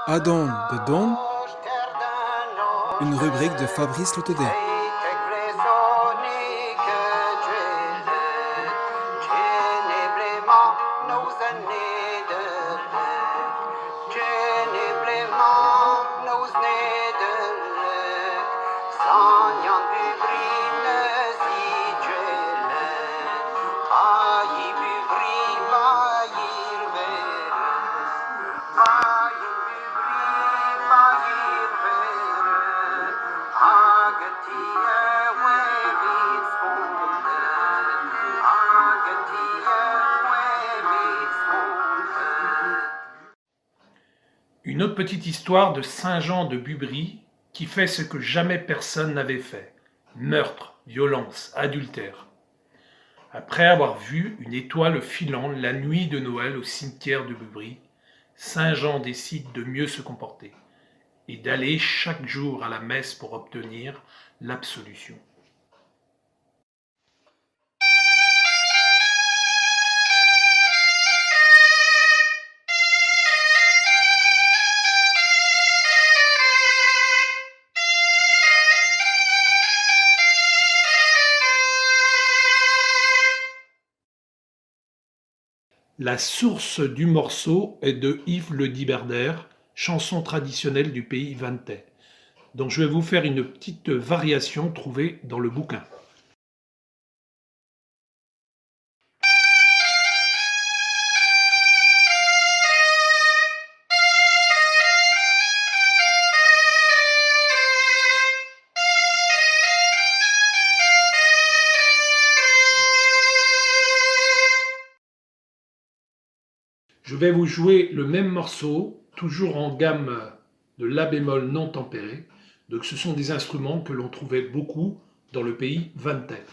Adon de Don, une rubrique de Fabrice Letedet. Une autre petite histoire de Saint-Jean de Bubry qui fait ce que jamais personne n'avait fait. Meurtre, violence, adultère. Après avoir vu une étoile filante la nuit de Noël au cimetière de Bubry, Saint-Jean décide de mieux se comporter et d'aller chaque jour à la messe pour obtenir l'absolution. La source du morceau est de Yves Le Diberder, chanson traditionnelle du pays vantais, dont je vais vous faire une petite variation trouvée dans le bouquin. Je vais vous jouer le même morceau, toujours en gamme de La bémol non tempéré. Donc ce sont des instruments que l'on trouvait beaucoup dans le pays vantais.